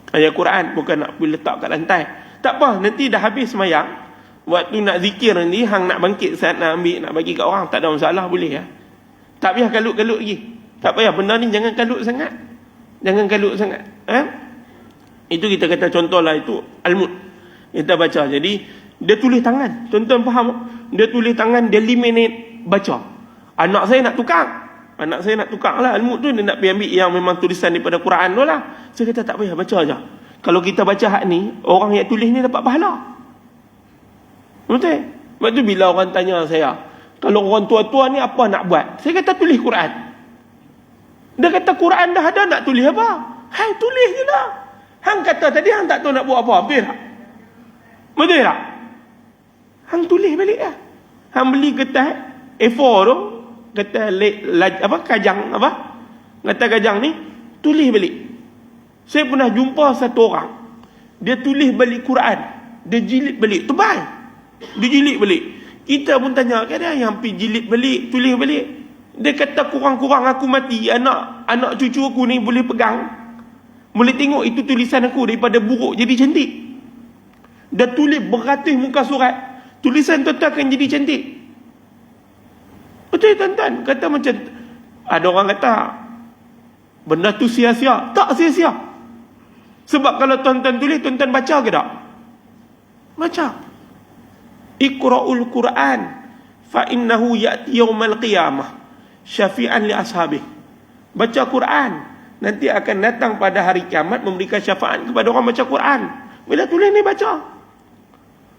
Ayat Quran, bukan nak pergi letak kat lantai. Tak apa, nanti dah habis semayang. Waktu nak zikir ni, hang nak bangkit saat nak ambil, nak bagi kat orang, tak ada masalah, boleh ya. Tak payah kalut-kalut lagi. Tak payah, benda ni jangan kalut sangat. Jangan kalut sangat. Itu kita kata contohlah, itu Al-Mulk. Kita baca. Jadi, dia tulis tangan. Tuan-tuan faham? Dia tulis tangan, dia 5 minit baca. Anak saya nak tukar. Anak saya nak tukar lah Al-Mulk tu, dia nak pergi ambil yang memang tulisan daripada Quran tu lah. Saya kata tak payah, baca aja. Kalau kita baca hak ni, orang yang tulis ni dapat pahala. Betul? Sebab tu bila orang tanya saya, kalau orang tua-tua ni apa nak buat? Saya kata tulis Quran. Dia kata Quran dah ada, nak tulis apa? Hang tulis je lah. Hang kata tadi hang tak tahu nak buat apa. Betul tak? Betul tak? Hang tulis balik lah. Hang beli kertas A4 tu, kertas kajang apa? Kertas kajang ni, tulis balik. Saya pernah jumpa satu orang, dia tulis balik Quran, dia jilid balik, tebal, dia jilid balik. Kita pun tanya, kan dia yang pergi jilid balik, tulis balik. Dia kata kurang-kurang aku mati, anak cucu aku ni boleh pegang, boleh tengok itu tulisan aku daripada buruk jadi cantik. Dia tulis beratus muka surat, tulisan tuan-tuan akan jadi cantik. Betul tuan-tuan? Kata macam, ada orang kata benda tu sia-sia. Tak sia-sia. Sebab kalau tuan-tuan tulis, tuan-tuan baca ke tak? Baca. Iqra'ul Quran fa innahu ya'ti yawmal qiyamah syafi'an li ashabih. Baca Quran, nanti akan datang pada hari kiamat memberikan syafaat kepada orang baca Quran. Bila tulis ni baca,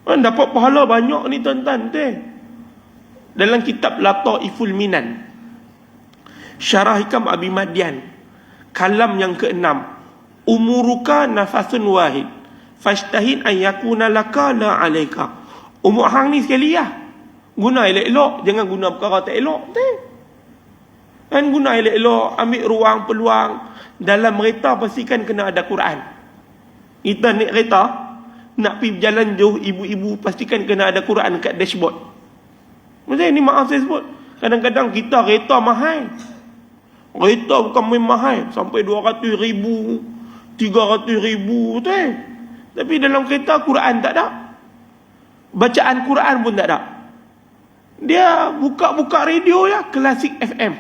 dapat pahala banyak ni tuan-tuan. Dalam kitab Lataiful Minan, Syarah Hikam Abi Madian, kalam yang ke-6, umuruka nafasun wahid fashtahin an yakuna laka la alaika. Umur hang ni sekali lah, guna elok-elok, jangan guna perkara tak elok. Kan guna elok-elok, ambil ruang peluang. Dalam kereta pastikan kena ada Quran. Kita naik kereta, nak pergi jalan jauh, ibu-ibu pastikan kena ada Quran kat dashboard. Maksudnya ni maaf saya sebut, kadang-kadang kita kereta mahal. Kereta bukan main mahal, sampai 200,000, 300,000 tu. Tapi dalam kereta Quran tak ada, bacaan Quran pun tak ada. Dia buka-buka radio ya, Klasik FM.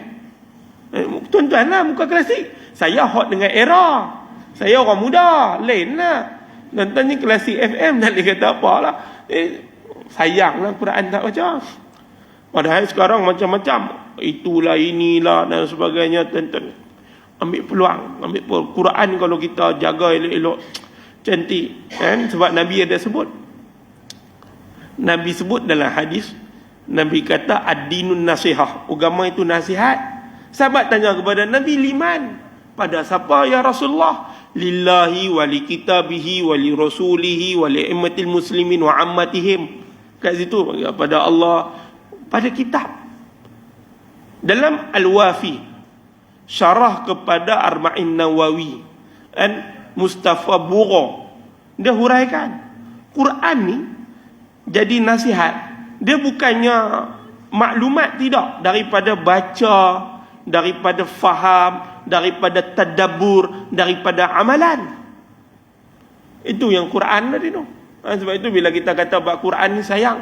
Tuan-tuan lah buka Klasik. Saya hot dengan era, saya orang muda, lain lah. Tuan-tuan ni Klasik FM, tak boleh kata apa lah. Sayang lah Quran tak baca. Padahal sekarang macam-macam, itulah inilah dan sebagainya. Tuan-tuan ambil peluang, ambil peluang. Quran kalau kita jaga elok-elok, cantik kan? Sebab Nabi ada sebut, Nabi sebut dalam hadis, Nabi kata ad-dinun nasihah, agama itu nasihat. Sahabat tanya kepada Nabi, liman? Pada siapa ya Rasulullah? Lillahi wa li kitabihi wa li rasulihi wa li immatil muslimin wa ammatihim. Kat situ pada Allah, pada kitab. Dalam Al-Wafi, syarah kepada Arba'in Nawawi dan Mustafa Bugha, dia huraikan Quran ni jadi nasihat. Dia bukannya maklumat, tidak, daripada baca, daripada faham, daripada tadabbur, daripada amalan. Itu yang Quran tadi tu. Sebab itu bila kita kata bahawa Quran ni sayang,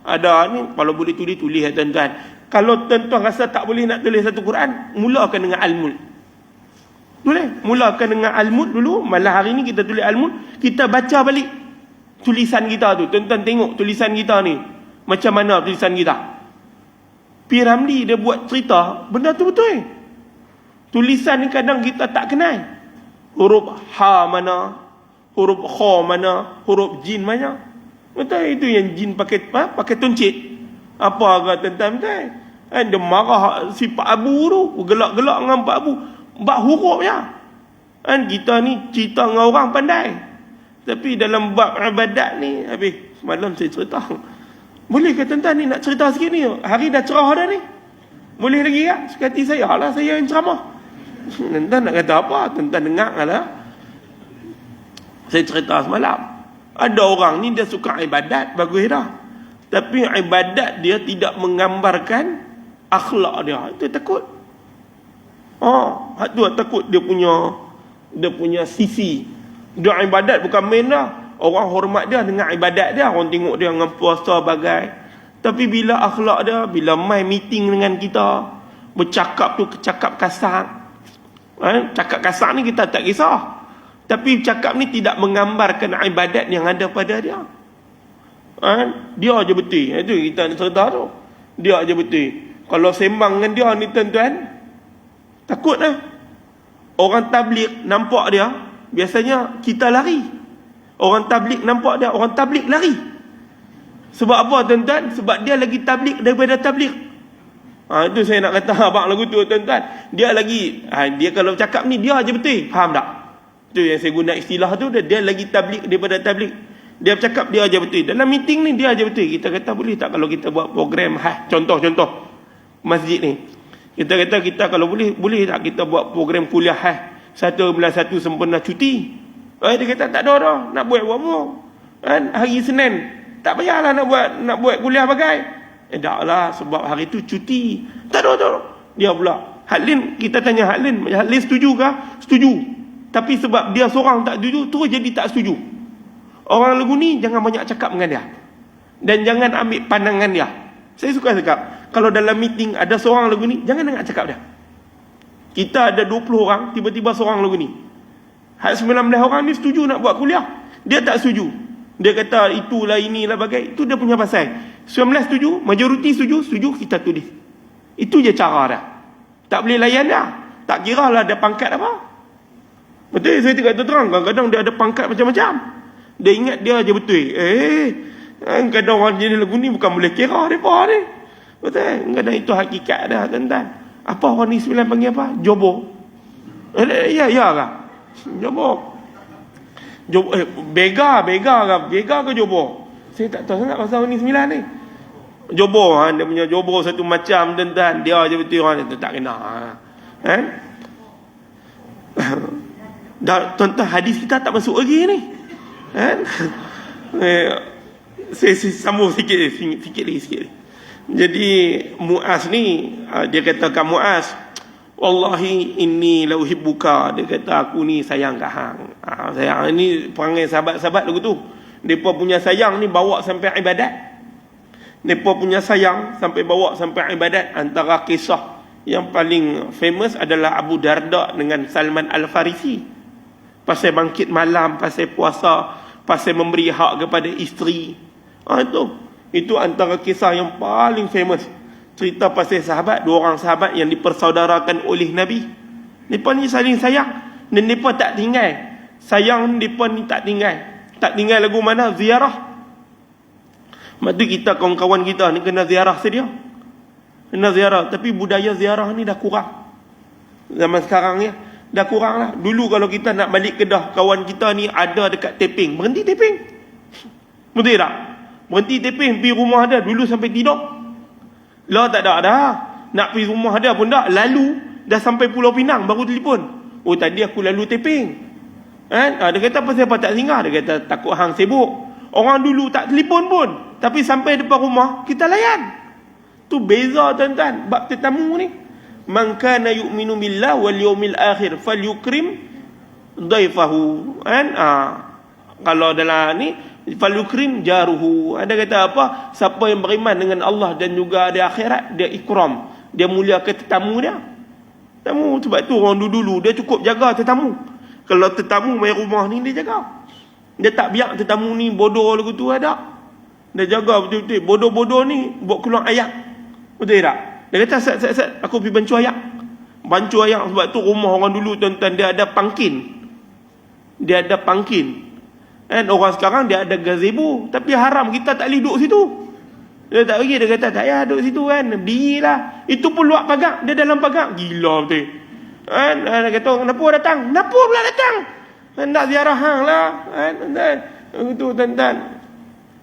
ada ni kalau boleh tulis ya tuan-tuan. Kalau tuan-tuan rasa tak boleh nak tulis satu Quran, mulakan dengan Al-Mulk. Boleh? Mulakan dengan Al-Mulk dulu. Malah hari ni kita tulis Al-Mulk, kita baca balik tulisan kita tu. Tuan-tuan tengok tulisan kita ni macam mana tulisan kita. P. Ramli dia buat cerita, benda tu betul. Tulisan ni kadang kita tak kenal. Huruf ha mana, huruf kha mana, huruf jin mana. Betul, itu yang jin pakai tuncit. Apa kata tuan-tuan betul? Dia marah si Pak Abu tu, gelak-gelak dengan Pak Abu, bak huruf je. Kita ni cerita dengan orang pandai, tapi dalam bab ibadat ni, habis semalam saya cerita. Boleh ke tuan-tuan ni nak cerita sikit ni? Hari dah cerah dah ni. Boleh lagi tak? Sekati saya lah, saya yang ceramah. Tuan-tuan nak kata apa? Tuan-tuan dengar lah. Saya cerita semalam, ada orang ni dia suka ibadat, bagus dah. Tapi ibadat dia tidak menggambarkan akhlak dia. Itu takut. Itu takut dia punya sisi. Dia ibadat bukan main dah. Orang hormat dia dengan ibadat dia. Orang tengok dia dengan puasa bagai. Tapi bila akhlak dia, bila main meeting dengan kita, bercakap tu cakap kasar. Cakap kasar ni kita tak kisah. Tapi cakap ni tidak menggambarkan ibadat yang ada pada dia. Dia aja betul. Itu kita nak cerita tu. Dia aja betul. Kalau sembang dengan dia ni tuan-tuan, takut lah. Orang tabligh nampak dia, biasanya kita lari. Orang tabligh nampak dia, orang tabligh lari. Sebab apa tuan-tuan? Sebab dia lagi tabligh daripada tabligh. Itu saya nak kata abang lagu tu tuan-tuan. Dia lagi, dia kalau cakap ni dia aja betul. Faham tak? Itu yang saya guna istilah tu, dia lagi tabligh daripada tabligh. Dia bercakap dia aja betul. Dalam meeting ni dia aja betul. Kita kata boleh tak kalau kita buat program contoh masjid ni. Kita kata kita kalau boleh tak kita buat program kuliah 1/1 sempena cuti. Dia kata tak ada dah, nak buat apa? Kan hari Senin tak payahlah nak buat kuliah bagai. Taklah sebab hari tu cuti. Tak ada. Dia pula Hadlin, kita tanya Hadlin setuju ke? Setuju. Tapi sebab dia seorang tak setuju, terus jadi tak setuju. Orang lagu ni jangan banyak cakap dengan dia. Dan jangan ambil pandangan dia. Saya suka cakap, kalau dalam meeting ada seorang lagu ni, jangan dengar cakap dia. Kita ada 20 orang, tiba-tiba seorang lagu ni. 19 orang ni setuju nak buat kuliah. Dia tak setuju. Dia kata itulah inilah bagai. Itu dia punya pasal. 19 setuju, majoriti setuju, kita tulis. Itu je cara dia. Tak boleh layan dia. Tak kira lah ada pangkat apa. Betul, saya tidak terang. Kadang-kadang dia ada pangkat macam-macam. Dia ingat dia je betul. Kadang orang jenis lagu ni bukan boleh kira mereka ni. Betul. Kadang itu hakikat dah, tuan-tuan. Apa orang ni sembilan panggil apa? Jobo. Ya kah? Jobo. Bega ke jobo? Saya tak tahu sangat pasal orang ni sembilan ni. Jobo, dia punya jobo satu macam, tuan-tuan. Dia je betul orang ni, tak kena. Tuan-tuan, hadis kita tak masuk lagi ni. Saya sambung sikit lagi. Jadi Muaz ni, dia katakan Muaz, wallahi inni la uhibbuka. Dia kata aku ni sayang kat hang. Sayang ni perangai sahabat-sahabat lagu tu. Depa punya sayang ni bawa sampai ibadat. Depa punya sayang sampai bawa sampai ibadat. Antara kisah yang paling famous adalah Abu Darda dengan Salman Al-Farisi. Pasal bangkit malam, pasal puasa, pasal memberi hak kepada isteri. Itu antara kisah yang paling famous. Cerita pasal sahabat, 2 orang sahabat yang dipersaudarakan oleh Nabi. Mereka ni saling sayang. Dan mereka tak tinggal. Sayang mereka ni tak tinggal. Tak tinggal lagu mana? Ziarah. Maksudnya kita, kawan-kawan kita ni kena ziarah sedia. Kena ziarah. Tapi budaya ziarah ni dah kurang. Zaman sekarang ni dah kurang lah. Dulu kalau kita nak balik Kedah, kawan kita ni ada dekat Teping. Berhenti Teping. Betul tak? Berhenti Teping, pergi rumah dia. Dulu sampai tidur. Lah tak ada dah. Nak pergi rumah dia pun tak. Lalu dah sampai Pulau Pinang baru telefon. Oh tadi aku lalu Teping. Dia kata pasal apa tak singgah? Dia kata takut hang sibuk. Orang dulu tak telefon pun. Tapi sampai depan rumah, kita layan. Tu beza, tuan-tuan. Bab tetamu ni. Man kana yu'minu billah wal yawmil akhir falyukrim dhaifahu. Kalau dalam ni, falyukrim jaruhu. Ada kata apa? Siapa yang beriman dengan Allah dan juga ada akhirat, dia ikram. Dia muliakan tetamu dia. Tetamu, sebab tu orang dulu dia cukup jaga tetamu. Kalau tetamu main rumah ni, dia jaga. Dia tak biar tetamu ni bodoh lagu tu ada. Dia jaga betul-betul. Bodoh-bodoh ni buat keluar ayak. Betul tak? Dia kata, Sat, aku pergi bancu ayak. Bancu ayak. Sebab tu rumah orang dulu, tuan-tuan, dia ada pangkin. Orang sekarang dia ada gazebo. Tapi haram, kita tak boleh duduk situ. Dia tak pergi. Dia kata, tak payah duduk situ kan. Berdirilah. Itu pun luar pagar. Dia dalam pagar. Gila betul. Dia kata, kenapa datang? Kenapa pula datang? Nak ziarah hang lah. Itu tuan-tuan.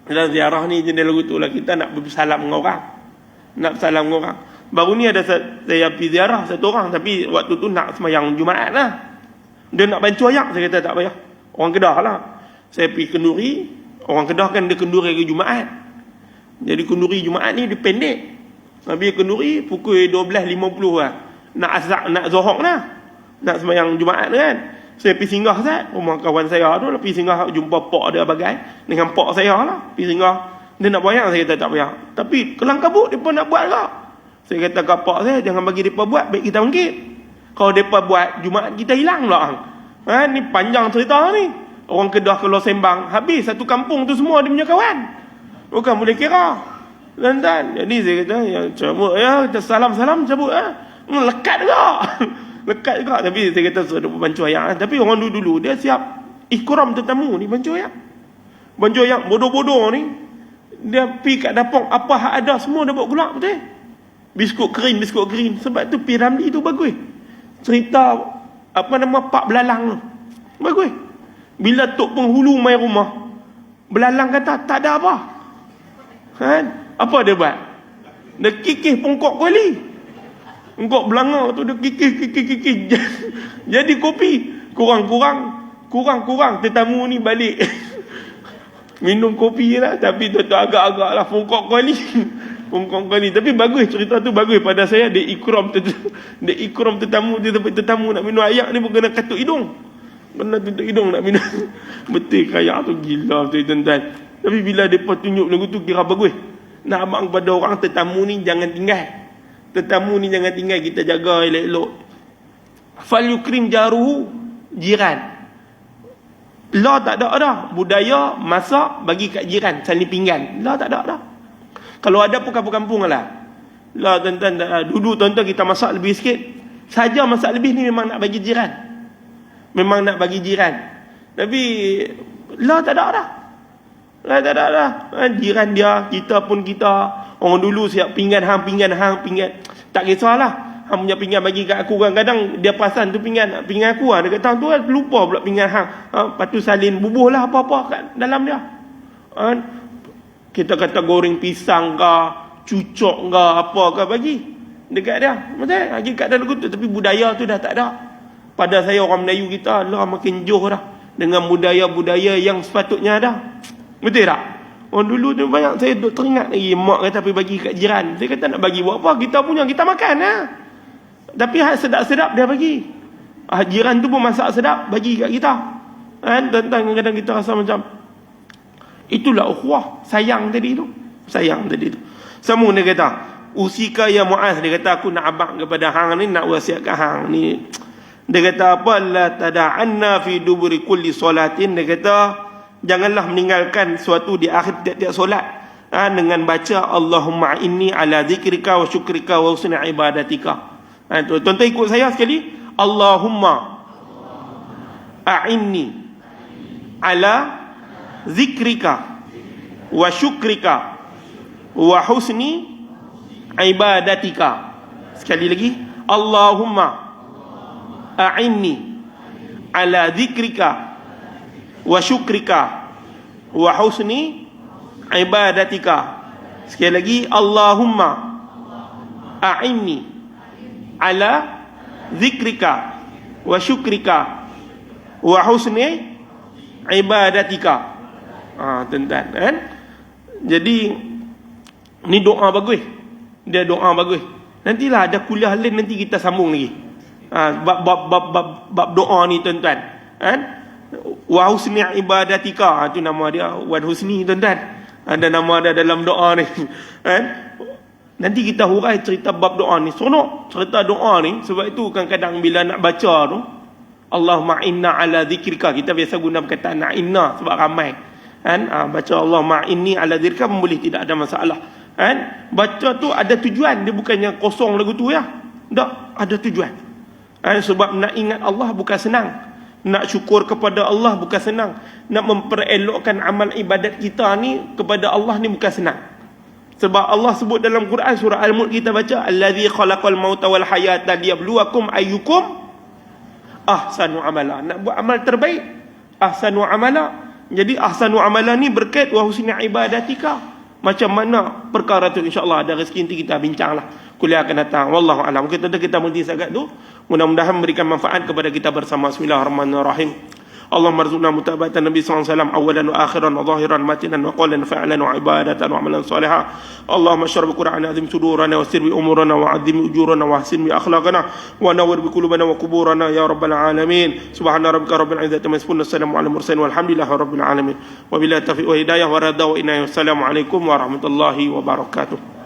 Dalam ziarah ni jenis lagu tu lah. Kita nak bersalam dengan orang. Baru ni ada saya pergi ziarah satu orang. Tapi waktu tu nak semayang Jumaat lah. Dia nak bancu ayak. Saya kata tak payah. Orang Kedah lah. Saya pergi kenduri. Orang Kedah kan dia kenduri ke Jumaat. Jadi kenduri Jumaat ni dia pendek. Habis kenduri pukul 12.50 lah. Nak azak, nak zohok lah. Nak semayang Jumaat kan. Saya pergi singgah Zat. Rumah kawan saya tu lah. Pergi singgah jumpa pak dia bagai. Dengan pak saya lah. Pergi singgah. Dia nak bayang. Saya kata tak payah. Tapi kelang kabut dia pun nak buat tak. Saya kata ke pak saya. Jangan bagi dia buat. Baik kita bangkit. Kalau dia buat Jumaat kita hilang pula. Ni panjang cerita ni. Orang Kedah kalau sembang. Habis satu kampung tu semua dia punya kawan. Bukan boleh kira. Dan jadi saya kata. Ya cabut ya. Kita salam-salam cabut ya. Lekat juga. Lekat juga. Tapi saya kata sudah bancu ayak. Tapi orang dulu dia siap ikram tetamu ni bancu ayak. Bancu ayak bodoh-bodoh ni. Dia pergi kat dapur. Apa hak ada semua dia buat gulak betul. Biskut green. Sebab tu P. Ramlee tu bagus. Cerita apa nama Pak Belalang tu. Bagus. Bila Tok Penghulu main rumah. Belalang kata tak ada apa. Apa dia buat? Dia kikis pongkok kuali. Engkau belanga tu dia kikik. Jadi kopi kurang tetamu ni balik. Minum kopi lah, tapi tu agak-agak lah pungkok kali. Tapi bagus, cerita tu bagus pada saya. Dia ikram tetamu. Tetamu nak minum ayak ni pun kena katuk hidung. Kena tutup hidung nak minum. Betul kayak tu gila betul tuan-tuan. Tapi bila mereka tunjuk lagu tu kira bagus. Nak abang kepada orang, tetamu ni jangan tinggal. Kita jaga elok-elok. Fal yukrim jaruhu, jiran. La tak ada dah. Budaya masak bagi kat jiran, saling pinggan. La tak ada dah. Kalau ada pun kampung-kampung lah. La tuan-tuan, dulu tuan-tuan kita masak lebih sikit. Saja masak lebih ni memang nak bagi jiran. Tapi la tak ada dah. Jiran dia, kita pun kita. Orang dulu siap pinggan hang. Tak kisahlah. Hang punya pinggan bagi kat aku, kadang-kadang dia perasan tu pinggan aku lah. Dia kata tu kan lupa pula pinggan hang. Lepas tu salin bubuh lah apa-apa kat dalam dia. Kita kata goreng pisang ke, cucuk ke, apa ke bagi dekat dia. Betul? Lagi kat dalam tu. Tapi budaya tu dah tak ada. Pada saya orang Melayu kita lah makin jauh dah dengan budaya-budaya yang sepatutnya dah. Betul tak? Orang dulu tu banyak saya duk teringat lagi mak kata pergi bagi kat jiran. Saya kata nak bagi buat apa? Kita punya kita makan lah. Tapi sedap-sedap dia bagi. Jiran tu pun masak sedap bagi kat kita. Kadang-kadang kita rasa macam itulah ukhuwah, sayang tadi tu. Sama dia kata, usika ya Muaz, dia kata aku nak abang kepada hang ni, nak wasiat kat hang ni. Dia kata apa? La tada'anna fi duburi kulli solatin. Dia kata janganlah meninggalkan suatu di akhir tiap-tiap solat dengan baca Allahumma inni ala zikrika wa syukrika wa husni ibadatika. Tuan-tuan ikut saya sekali. Allahumma a'inni ala zikrika wa syukrika wa husni ibadatika. Sekali lagi. Allahumma a'inni ala zikrika wa syukrika wa husni ibadatika. Sekali lagi. Allahumma a'inni ala zikrika wa syukrika wa husni ibadatika. Tuan-tuan kan? Jadi ni doa bagus. Dia doa bagus. Nantilah ada kuliah lain nanti kita sambung lagi. Bab doa ni tuan-tuan. Kan? Wa husni ibadatika, tu nama dia. Wan husni tuan-tuan. Ada nama dia dalam doa ni. Kan? Nanti kita hurai cerita bab doa ni. Seronok cerita doa ni. Sebab itu kadang-kadang bila nak baca tu, Allahumma inna ala zikrika, kita biasa guna perkataan nak inna sebab ramai. Kan? Baca Allahumma inni ala zikrika boleh, tidak ada masalah. Kan? Baca tu ada tujuan. Dia bukannya kosong lagu tu ya. Tak, ada tujuan. Sebab nak ingat Allah bukan senang. Nak syukur kepada Allah bukan senang. Nak memperelokkan amal ibadat kita ni kepada Allah ni bukan senang. Sebab Allah sebut dalam Quran surah Al-Mulk kita baca allazi khalaqal mauta wal hayata liyabluwakum ayyukum ahsanu amala. Nak buat amal terbaik, ahsanu amala. Jadi ahsanu amala ni berkait wa husni ibadatika. Macam mana perkara tu, insya-Allah ada rezeki nanti kita bincanglah kuliah akan datang. Wallahu alam. Kita berhenti sangat tu. Mudah-mudahan memberikan manfaat kepada kita bersama. Bismillahirrahmanirrahim. Allahumma arzuqna mutaba'atan Nabi sallallahu alaihi wasallam awalan wa akhiran wa zahiran matinan wa qawlan fa'lan wa ibadatan wa amalan salihan. Allahumma sharb Qur'an azim sudurana wa sir bi umurana wa azim ujurana wa ahsin bi akhlaqana wa nawwir bi qulubana wa quburana ya rabbal alamin. Subhana rabbika rabbil izzati amma yasifun, assalamu ala mursalin walhamdulillahi rabbil alamin. Wa billahi taufiq wa hidayah wa radha wa inna. Wassalamu alaikum warahmatullahi wabarakatuh.